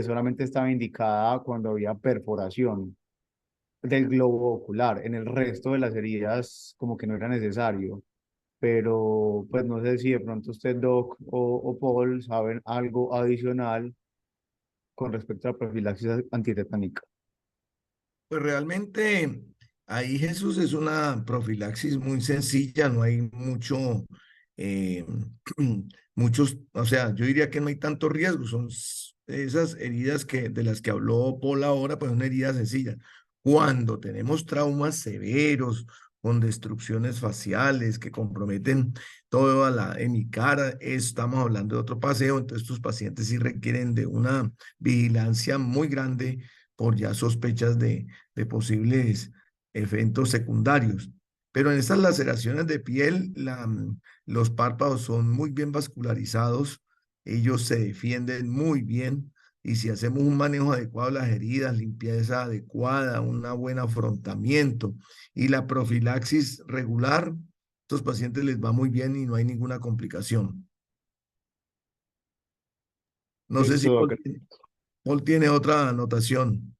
solamente estaba indicada cuando había perforación del globo ocular. En el resto de las heridas como que no era necesario, pero pues no sé si de pronto usted, Doc, o Paul, saben algo adicional con respecto a la profilaxis antitetánica. Pues realmente ahí, Jesús, es una profilaxis muy sencilla, no hay eh, o sea, yo diría que no hay tanto riesgo, son esas heridas de las que habló Paul ahora, pues son heridas sencillas. Cuando tenemos traumas severos, con destrucciones faciales que comprometen toda en mi cara, estamos hablando de otro paseo, entonces estos pacientes sí requieren de una vigilancia muy grande por ya sospechas de posibles eventos secundarios. Pero en estas laceraciones de piel, los párpados son muy bien vascularizados, ellos se defienden muy bien y si hacemos un manejo adecuado de las heridas, limpieza adecuada, un buen afrontamiento y la profilaxis regular, estos pacientes les va muy bien y no hay ninguna complicación. No sé si Listo, Doc. Paul tiene otra anotación.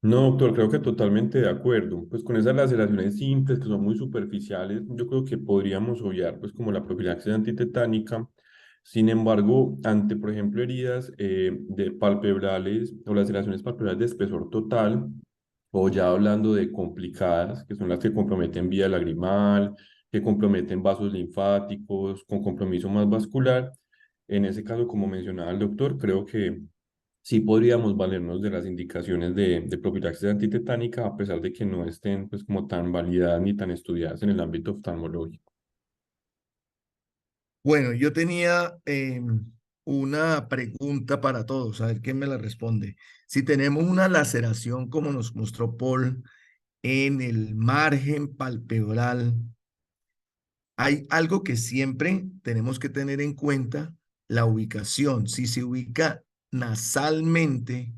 No, doctor, creo que totalmente de acuerdo. Pues con esas laceraciones simples que son muy superficiales, yo creo que podríamos obviar, pues como la profilaxis antitetánica. Sin embargo, ante, por ejemplo, heridas de palpebrales o laceraciones palpebrales de espesor total, o ya hablando de complicadas, que son las que comprometen vía lagrimal, que comprometen vasos linfáticos, con compromiso más vascular, en ese caso, como mencionaba el doctor, creo que sí podríamos valernos de las indicaciones de profilaxis antitetánica, a pesar de que no estén pues como tan validadas ni tan estudiadas en el ámbito oftalmológico. Bueno, yo tenía una pregunta para todos, a ver quién me la responde. Si tenemos una laceración, como nos mostró Paul, en el margen palpebral, hay algo que siempre tenemos que tener en cuenta, la ubicación. Si se ubica nasalmente,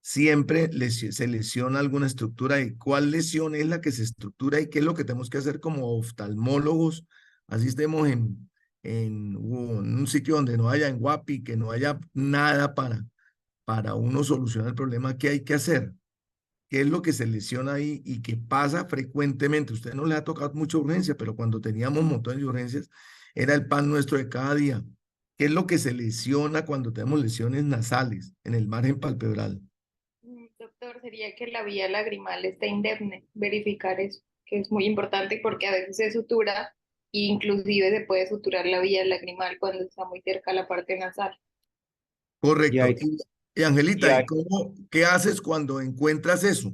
siempre se lesiona alguna estructura. ¿Y cuál lesión es la que se estructura y qué es lo que tenemos que hacer como oftalmólogos? Así estemos en un sitio donde no haya en Guapi, que no haya nada para uno solucionar el problema. ¿Qué hay que hacer? ¿Qué es lo que se lesiona ahí y qué pasa frecuentemente? Usted no le ha tocado mucha urgencia, pero cuando teníamos montones de urgencias, era el pan nuestro de cada día. ¿Qué es lo que se lesiona cuando tenemos lesiones nasales en el margen palpebral? Doctor, sería que la vía lagrimal esté indemne, verificar eso, que es muy importante porque a veces se sutura e inclusive se puede suturar la vía lagrimal cuando está muy cerca la parte nasal. Y Correcto. hay, Y y Angelita, hay, qué haces cuando encuentras eso?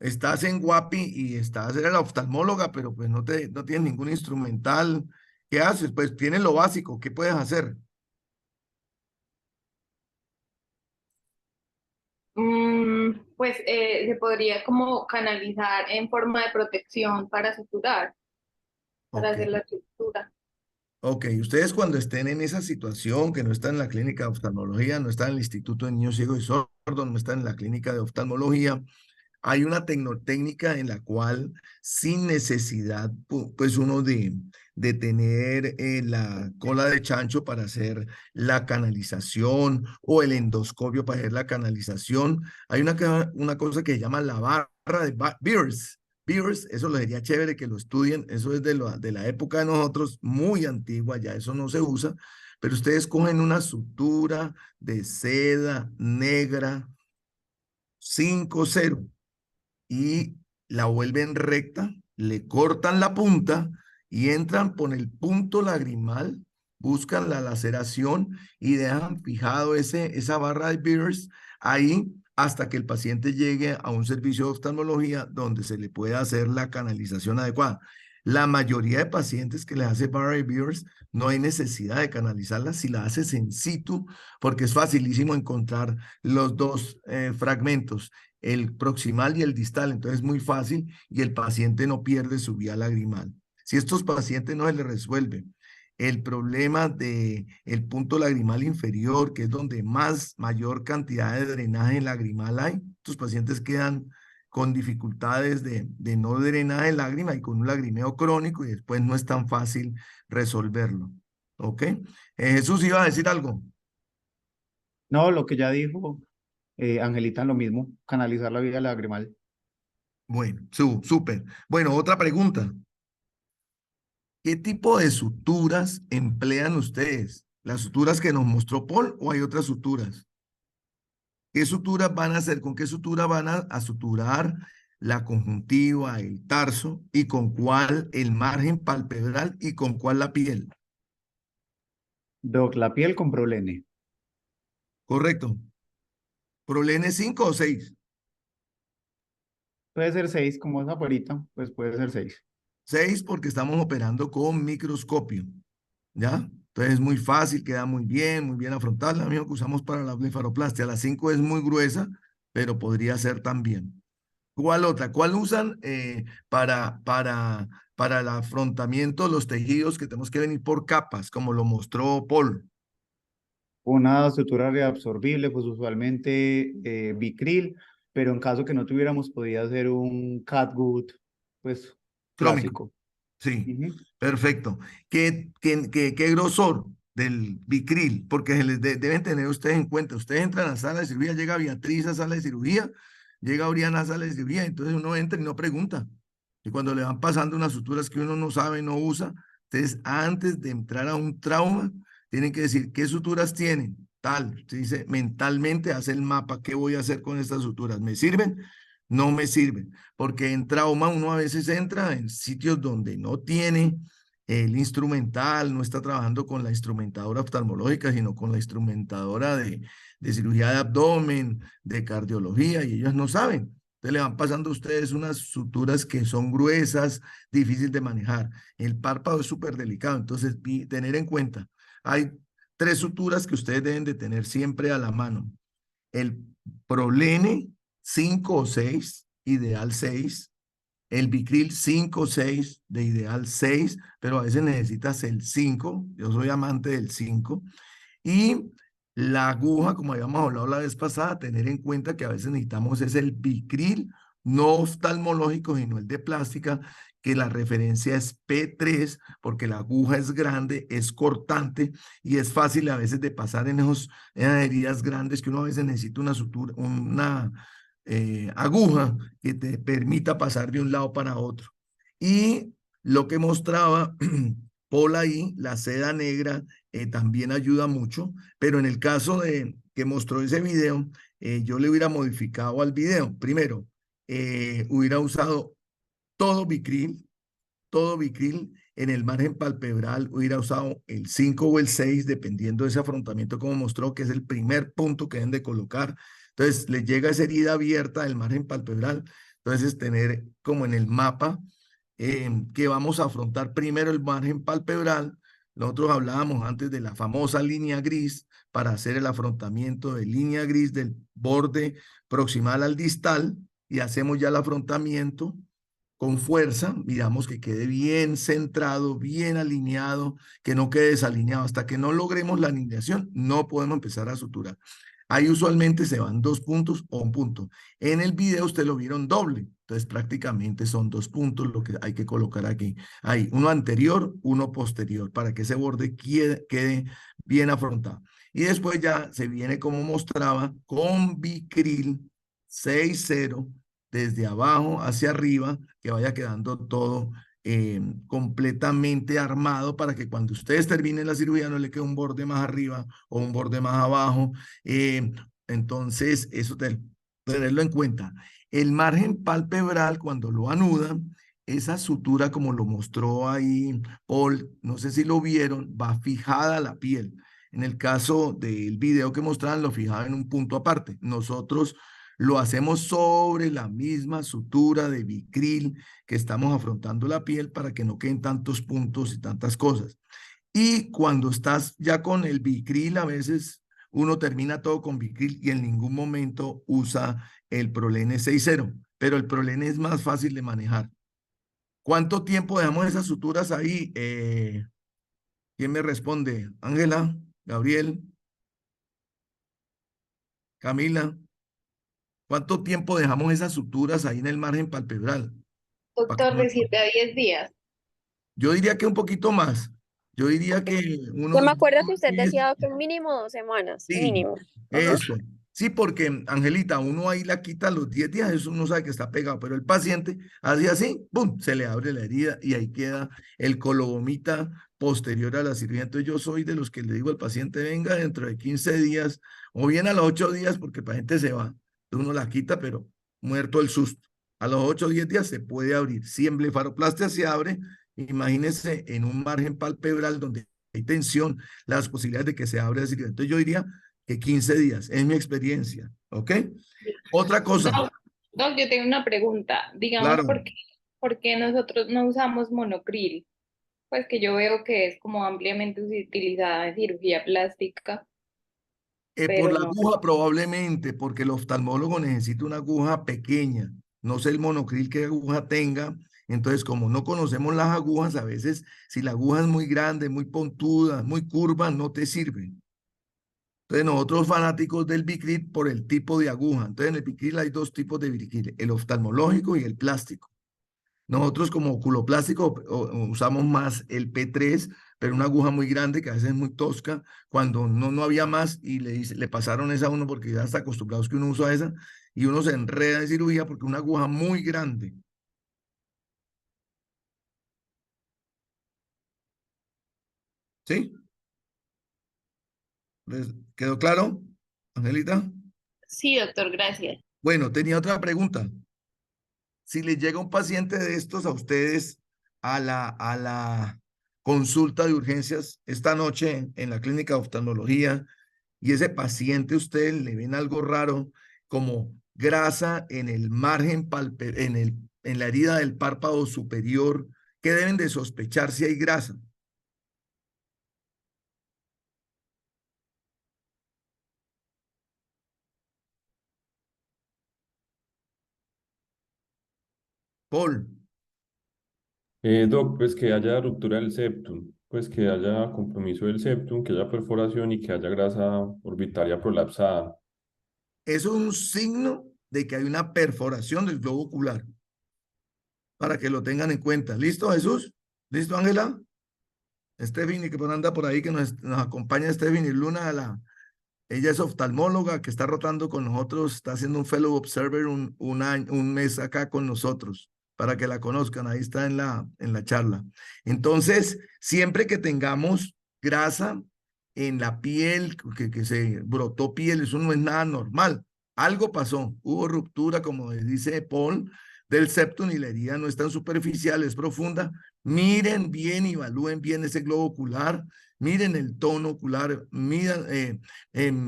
estás en Guapi y eres la oftalmóloga, pero pues no tienes ningún instrumental. ¿Qué haces? Pues tienes lo básico. ¿Qué puedes hacer? Pues se podría como canalizar en forma de protección para suturar, para Ok. hacer la sutura. Ok, ustedes cuando estén en esa situación, que no están en la clínica de oftalmología, no están en el Instituto de Niños Ciegos y Sordos, no están en la clínica de oftalmología, hay una tecnotécnica en la cual, sin necesidad, pues uno de tener la cola de chancho para hacer la canalización o el endoscopio para hacer la canalización, hay una cosa que se llama la barra de Beers. Beers, eso lo sería chévere que lo estudien, eso es de la época de nosotros, muy antigua, ya eso no se usa, pero ustedes cogen una sutura de seda negra 5-0 y la vuelven recta, le cortan la punta y entran por el punto lagrimal, buscan la laceración y dejan fijado esa barra de Beers ahí hasta que el paciente llegue a un servicio de oftalmología donde se le pueda hacer la canalización adecuada. La mayoría de pacientes que les hace barra de Beers no hay necesidad de canalizarla si la haces en situ, porque es facilísimo encontrar los dos fragmentos, el proximal y el distal, entonces es muy fácil y el paciente no pierde su vía lagrimal. Si a estos pacientes no se les resuelve el problema de el punto lagrimal inferior, que es donde mayor cantidad de drenaje lagrimal hay, estos pacientes quedan con dificultades de no drenaje de lágrima y con un lagrimeo crónico y después no es tan fácil resolverlo. ¿Ok? Jesús iba a decir algo. No, lo que ya dijo Angelita, lo mismo, canalizar la vía lagrimal. Bueno, súper. Bueno, otra pregunta. ¿Qué tipo de suturas emplean ustedes? ¿Las suturas que nos mostró Paul o hay otras suturas? ¿Qué suturas van a hacer? ¿Con qué sutura van a suturar la conjuntiva, el tarso y con cuál el margen palpebral y con cuál la piel? Doc, la piel con prolene. Correcto. ¿Prolene 5 o 6? Puede ser 6, como es afuerita, pues puede ser 6. 6 porque estamos operando con microscopio. ¿Ya? Entonces es muy fácil, queda muy bien afrontar. La misma que usamos para la blefaroplastia. La 5 es muy gruesa, pero podría ser también. ¿Cuál otra? ¿Cuál usan para el afrontamiento de los tejidos que tenemos que venir por capas, como lo mostró Paul? Una sutura reabsorbible, pues usualmente Bicril, pero en caso que no tuviéramos, podía ser un catgut, pues Crómico. clásico. Sí, Ujú. perfecto. ¿Qué grosor del bicril? Porque deben tener ustedes en cuenta. Ustedes entran a la sala de cirugía, llega Beatriz a sala de cirugía, llega Oriana a sala de cirugía, entonces uno entra y no pregunta. Y cuando le van pasando unas suturas que uno no sabe, no usa, entonces antes de entrar a un trauma, tienen que decir qué suturas tienen. Tal, se dice mentalmente, hace el mapa, ¿qué voy a hacer con estas suturas? ¿Me sirven? No me sirven, porque en trauma uno a veces entra en sitios donde no tiene el instrumental, no está trabajando con la instrumentadora oftalmológica, sino con la instrumentadora de cirugía de abdomen, de cardiología, y ellos no saben. Entonces le van pasando a ustedes unas suturas que son gruesas, difíciles de manejar. El párpado es súper delicado, entonces tener en cuenta, hay 3 suturas que ustedes deben de tener siempre a la mano. El prolene 5 o 6, ideal 6. El bicril 5 o 6, de ideal 6, pero a veces necesitas el 5. Yo soy amante del 5. Y la aguja, como habíamos hablado la vez pasada, tener en cuenta que a veces necesitamos es el bicril, no oftalmológico, sino el de plástica, que la referencia es P3, porque la aguja es grande, es cortante y es fácil a veces de pasar en esas heridas grandes que uno a veces necesita una sutura, una aguja que te permita pasar de un lado para otro. Y lo que mostraba Paul ahí, la seda negra, también ayuda mucho, pero en el caso de que mostró ese video, yo le hubiera modificado al video. Primero, hubiera usado todo bicril, todo bicril en el margen palpebral, hubiera usado el 5 o el 6, dependiendo de ese afrontamiento como mostró, que es el primer punto que deben de colocar. Entonces, les llega esa herida abierta del margen palpebral, Entonces, tener como en el mapa que vamos a afrontar primero el margen palpebral. Nosotros hablábamos antes de la famosa línea gris para hacer el afrontamiento de línea gris del borde proximal al distal y hacemos ya el afrontamiento con fuerza, miramos que quede bien centrado, bien alineado, que no quede desalineado. Hasta que no logremos la alineación, no podemos empezar a suturar. Ahí usualmente se van 2 puntos o 1 punto. En el video usted lo vieron doble, entonces prácticamente son 2 puntos lo que hay que colocar aquí. Hay uno anterior, uno posterior, para que ese borde quede bien afrontado. Y después ya se viene como mostraba con Bicril 6-0 desde abajo hacia arriba, que vaya quedando todo completamente armado para que cuando ustedes terminen la cirugía no le quede un borde más arriba o un borde más abajo. Entonces, eso tenerlo en cuenta. El margen palpebral, cuando lo anudan, esa sutura, como lo mostró ahí Paul, no sé si lo vieron, va fijada a la piel. En el caso del video que mostraban, lo fijaba en un punto aparte. Nosotros lo hacemos sobre la misma sutura de Bicril que estamos afrontando la piel para que no queden tantos puntos y tantas cosas. Y cuando estás ya con el Bicril, a veces uno termina todo con Bicril y en ningún momento usa el Prolene 6.0, pero el Prolene es más fácil de manejar. ¿Cuánto tiempo dejamos esas suturas ahí? ¿Quién me responde? Ángela, Gabriel, Camila. ¿Cuánto tiempo dejamos esas suturas ahí en el margen palpebral? Doctor, de 7 a 10 días. Yo diría que un poquito más. Yo diría que Yo me unos acuerdo que usted 10. decía que mínimo 2 semanas, Sí, mínimo. Ajá. eso. Sí, porque Angelita, uno ahí la quita a los 10 días, eso uno sabe que está pegado, pero el paciente hace así, ¡pum!, se le abre la herida y ahí queda el colobomita posterior a la cirugía. Entonces yo soy de los que le digo al paciente, venga dentro de 15 días o bien a los 8 días porque el paciente se va. Entonces uno la quita, pero muerto el susto. A los 8 o 10 días se puede abrir. Si en blefaroplastia se abre, imagínese en un margen palpebral donde hay tensión, las posibilidades de que se abra la cirugía. Entonces yo diría que 15 días, es mi experiencia, ¿ok? Otra cosa, Doc, yo tengo una pregunta. Digamos, claro, por qué nosotros no usamos monocril? Pues que yo veo que es como ampliamente utilizada en cirugía plástica, por pero la no. aguja probablemente, porque el oftalmólogo necesita una aguja pequeña, no sé el monocril que aguja tenga, entonces como no conocemos las agujas, a veces si la aguja es muy grande, muy puntuda, muy curva, no te sirve. Entonces nosotros fanáticos del Bicril por el tipo de aguja, entonces en el Bicril hay 2 tipos de Bicril, el oftalmológico y el plástico. Nosotros como oculoplástico usamos más el P3, pero una aguja muy grande que a veces es muy tosca, cuando no había más y le pasaron esa a uno porque ya está acostumbrados que uno usa esa y uno se enreda en cirugía porque una aguja muy grande. ¿Sí? ¿Les quedó claro, Angelita? Sí, doctor, gracias. Bueno, tenía otra pregunta. Si les llega un paciente de estos a ustedes a la consulta de urgencias esta noche en la clínica de oftalmología y ese paciente usted le ven algo raro como grasa en el margen en la herida del párpado superior, ¿qué deben de sospechar si hay grasa? Paul, Doc, pues que haya ruptura del septum, pues que haya compromiso del septum, que haya perforación y que haya grasa orbitaria prolapsada. eso es un signo de que hay una perforación del globo ocular, para que lo tengan en cuenta. ¿Listo, Jesús? ¿Listo, Ángela? Stephanie, que anda por ahí, que nos acompaña Stephanie Luna, ella es oftalmóloga que está rotando con nosotros, está haciendo un fellow observer un mes acá con nosotros, para que la conozcan, ahí está en la charla. Entonces, siempre que tengamos grasa en la piel, que se brotó piel, eso no es nada normal. Algo pasó, hubo ruptura, como dice Paul, del septum y la herida no es tan superficial, es profunda, miren bien y evalúen bien ese globo ocular, miren el tono ocular, miren,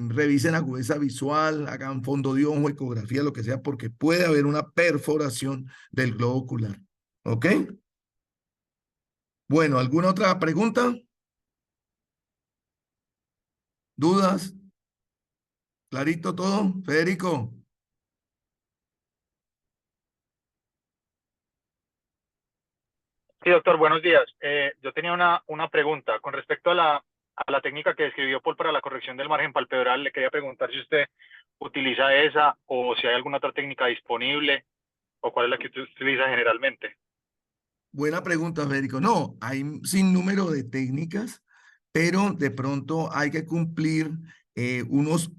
revisen agudeza visual, hagan fondo de ojo, ecografía, lo que sea, porque puede haber una perforación del globo ocular. ¿Ok? Bueno, ¿alguna otra pregunta? ¿Dudas? ¿Clarito todo? Federico. Sí, doctor, buenos días. Yo tenía una pregunta con respecto a la técnica que describió Paul para la corrección del margen palpebral. Le quería preguntar si usted utiliza esa o si hay alguna otra técnica disponible o cuál es la que usted utiliza generalmente. Buena pregunta, Federico. No, hay un sinnúmero de técnicas, pero de pronto hay que cumplir unos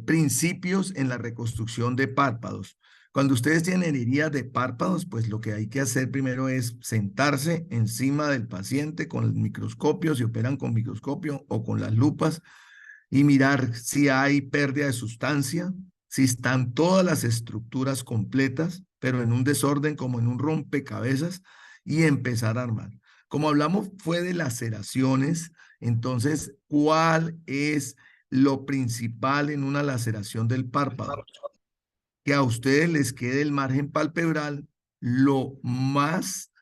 principios en la reconstrucción de párpados. Cuando ustedes tienen heridas de párpados, pues lo que hay que hacer primero es sentarse encima del paciente con el microscopio, si operan con microscopio o con las lupas, y mirar si hay pérdida de sustancia, si están todas las estructuras completas, pero en un desorden como en un rompecabezas, y empezar a armar. Como hablamos fue de laceraciones, entonces, ¿cuál es lo principal en una laceración del párpado? Que a ustedes les quede el margen palpebral lo más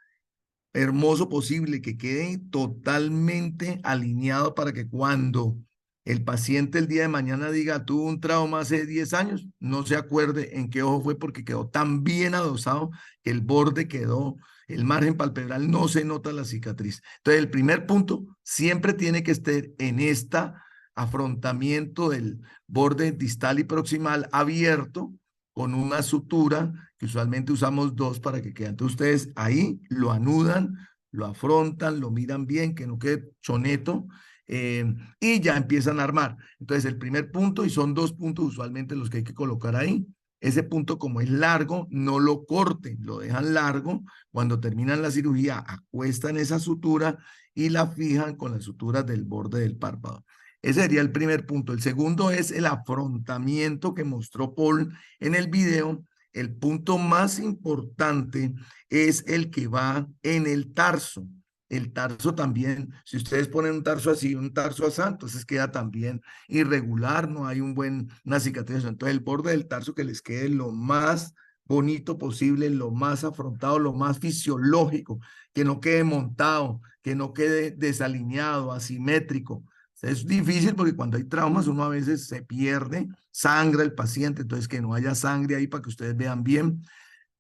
hermoso posible, que quede totalmente alineado para que cuando el paciente el día de mañana diga tuvo un trauma hace 10 años, no se acuerde en qué ojo fue porque quedó tan bien adosado que el borde quedó, el margen palpebral no se nota la cicatriz. Entonces el primer punto siempre tiene que estar en esta afrontamiento del borde distal y proximal abierto con una sutura, que usualmente usamos dos para que quede. Entonces ustedes ahí lo anudan, lo afrontan, lo miran bien, que no quede choneto, y ya empiezan a armar. Entonces el primer punto, y son dos puntos usualmente los que hay que colocar ahí, ese punto como es largo, no lo corten, lo dejan largo. Cuando terminan la cirugía, acuestan esa sutura y la fijan con las suturas del borde del párpado. Ese sería el primer punto. El segundo es el afrontamiento que mostró Paul en el video. El punto más importante es el que va en el tarso. El tarso también, si ustedes ponen un tarso así, un tarso así, entonces queda también irregular, no hay una cicatriz. Entonces el borde del tarso que les quede lo más bonito posible, lo más afrontado, lo más fisiológico, que no quede montado, que no quede desalineado, asimétrico. Es difícil porque cuando hay traumas uno a veces se pierde, sangra el paciente, entonces que no haya sangre ahí para que ustedes vean bien.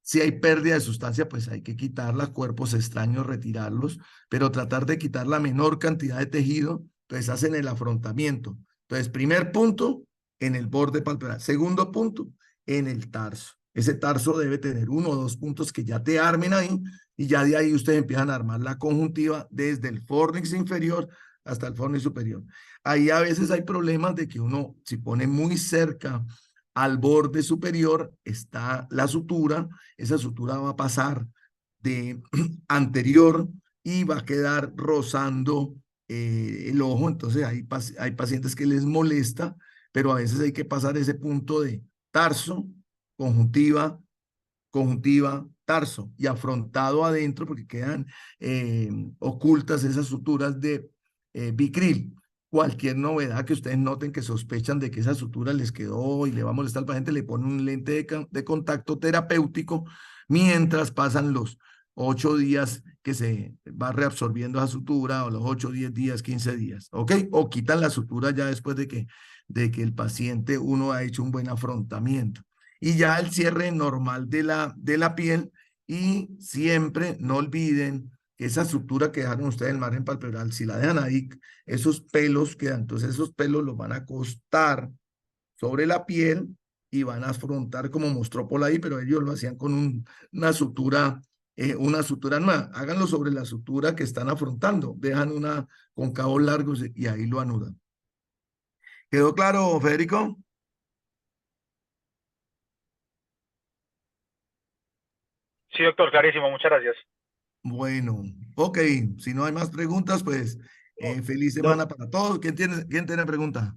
Si hay pérdida de sustancia, pues hay que quitarla, cuerpos extraños, retirarlos, pero tratar de quitar la menor cantidad de tejido, entonces hacen el afrontamiento. Entonces, primer punto, en el borde palpebral. Segundo punto, en el tarso. Ese tarso debe tener uno o dos puntos que ya te armen ahí y ya de ahí ustedes empiezan a armar la conjuntiva desde el fornix inferior hasta el fornix superior. Ahí a veces hay problemas de que uno, si pone muy cerca al borde superior, está la sutura, esa sutura va a pasar de anterior y va a quedar rozando el ojo. Entonces hay pacientes que les molesta, pero a veces hay que pasar ese punto de tarso, conjuntiva, conjuntiva, tarso y afrontado adentro porque quedan ocultas esas suturas de bicril. Cualquier novedad que ustedes noten que sospechan de que esa sutura les quedó y le va a molestar al paciente, le ponen un lente de contacto terapéutico mientras pasan los 8 días que se va reabsorbiendo esa sutura, o los 8, 10 días, 15 días, ¿ok? O quitan la sutura ya después de que el paciente uno ha hecho un buen afrontamiento. Y ya el cierre normal de la piel, y siempre no olviden que esa sutura que dejaron ustedes en el margen palpebral, si la dejan ahí, esos pelos quedan, entonces esos pelos los van a acostar sobre la piel y van a afrontar como mostró Paul ahí, pero ellos lo hacían con una sutura nueva. Háganlo sobre la sutura que están afrontando, dejan una con cabos largos y ahí lo anudan. ¿Quedó claro, Federico? Sí, doctor, clarísimo, muchas gracias. Bueno, ok, si no hay más preguntas, pues feliz Doc, semana para todos. ¿Quién tiene pregunta?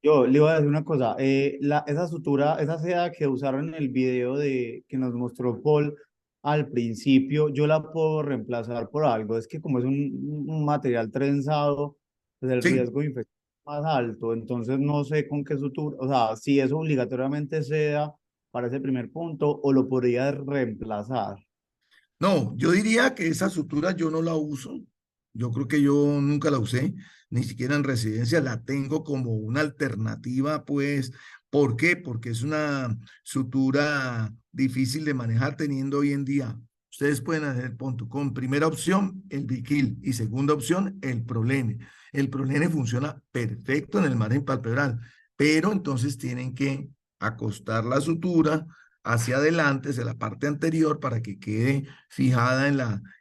Yo le iba a decir una cosa, esa sutura, esa seda que usaron en el video que nos mostró Paul al principio, yo la puedo reemplazar por algo. Es que como es un material trenzado, pues el Sí, riesgo de infección es más alto. Entonces no sé con qué sutura, o sea, si es obligatoriamente seda para ese primer punto o lo podría reemplazar. no, yo diría que esa sutura yo no la uso. Yo creo que yo nunca la usé, ni siquiera en residencia. La tengo como una alternativa, pues. ¿Por qué? Porque es una sutura difícil de manejar teniendo hoy en día. Ustedes pueden hacer punto con primera opción el Biquil y segunda opción el Prolene. El Prolene funciona perfecto en el margen palpebral, pero entonces tienen que acostar la sutura hacia adelante, hacia la parte anterior, para que quede fijada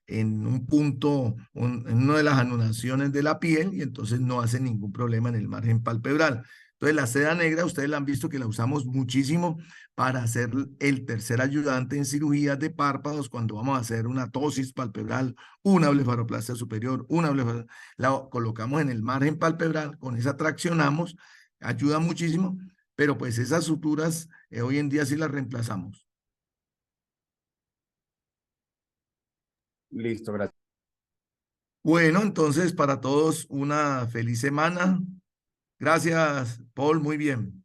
en un punto, en una de las anudaciones de la piel, y entonces no hace ningún problema en el margen palpebral. Entonces la seda negra, ustedes la han visto que la usamos muchísimo para hacer el tercer ayudante en cirugías de párpados, cuando vamos a hacer una tosis palpebral, una blefaroplastia superior, la colocamos en el margen palpebral, con esa traccionamos, ayuda muchísimo, pero pues esas suturas hoy en día sí las reemplazamos. Listo, gracias. Bueno, entonces para todos una feliz semana. Gracias, Paul, muy bien.